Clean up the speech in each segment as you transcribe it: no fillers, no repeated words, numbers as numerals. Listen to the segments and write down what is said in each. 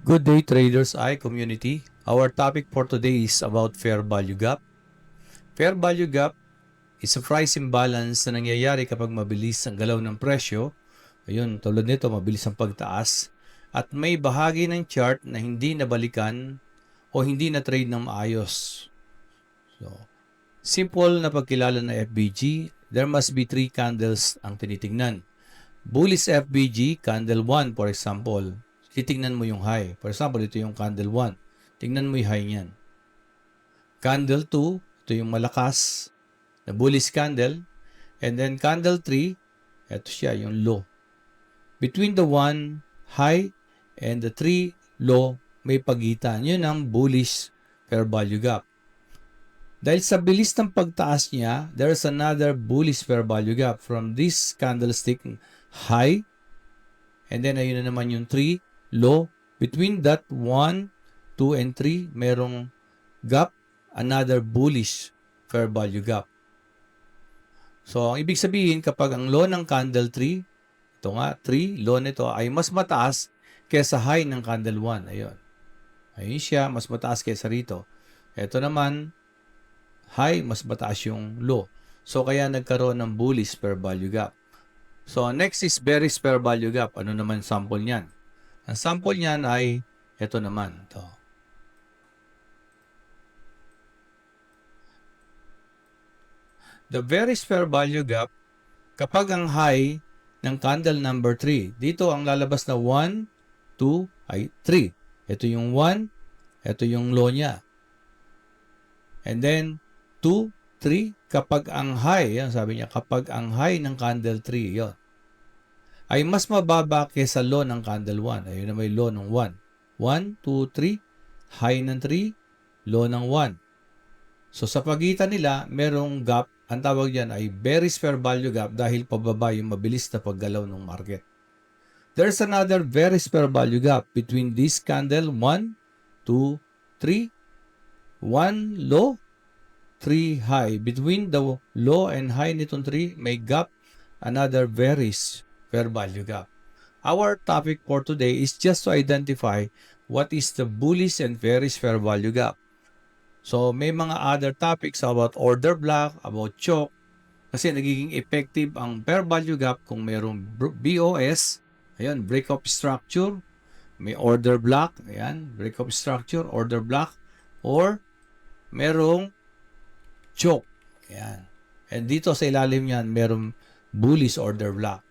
Good day, Traders Eye community. Our topic for today is about fair value gap. Fair value gap is a price imbalance na nangyayari kapag mabilis ang galaw ng presyo. Ayun, tulad nito, mabilis ang pagtaas. At may bahagi ng chart na hindi nabalikan o hindi na trade ng maayos. So, simple na pagkilala ng FBG, there must be 3 candles ang tinitingnan. Bullish FBG, candle 1 for example. Titingnan mo yung high. For example, ito yung candle 1. Tingnan mo yung high niyan. Candle 2, ito yung malakas na bullish candle. And then candle 3, ito siya, yung low. Between the 1 high and the 3 low, may pagitan. Yun ang bullish fair value gap. Dahil sa bilis ng pagtaas niya, there's another bullish fair value gap from this candlestick high. And then ayun na naman yung 3 low. Between that 1, 2, and 3, merong gap, another bullish fair value gap. So, ang ibig sabihin, kapag ang low ng candle 3, ito nga, 3, low nito ay mas mataas kaysa high ng candle 1. Ayun. Ayun siya, mas mataas kaysa rito. Ito naman, high, mas mataas yung low. So, kaya nagkaroon ng bullish fair value gap. So, next is bearish fair value gap. Ano naman sample niyan? Ang sample niyan ay ito naman. Ito. The bearish fair value gap, kapag ang high ng candle number 3, dito ang lalabas na 1, 2, ay 3. Ito yung 1, ito yung low niya. And then, 2, 3, kapag ang high, yan sabi niya, kapag ang high ng candle 3, yon, ay mas mababa kaysa low ng candle 1. Ayun na may low ng 1. 1, 2, 3, high ng 3, low ng 1. So sa pagitan nila, merong gap. Ang tawag diyan ay bearish fair value gap dahil pababa yung mabilis na paggalaw ng market. There's another bearish fair value gap between this candle 1, 2, 3, 1 low, 3 high. Between the low and high nitong 3, may gap, another bearish fair value gap. Our topic for today is just to identify what is the bullish and bearish fair value gap. So, may mga other topics about order block, about choke, kasi nagiging effective ang fair value gap kung mayroong BOS, ayan, break of structure, may order block, ayan, break of structure, order block, or merong choke, ayan. And dito sa ilalim niyan, merong bullish order block.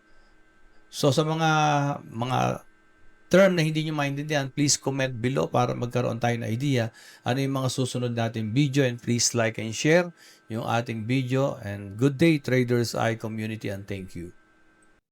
So sa mga term na hindi nyo maintindihan, please comment below para magkaroon tayo ng idea ano yung mga susunod nating video, and please like and share yung ating video. And good day, Traders Eye community, and thank you.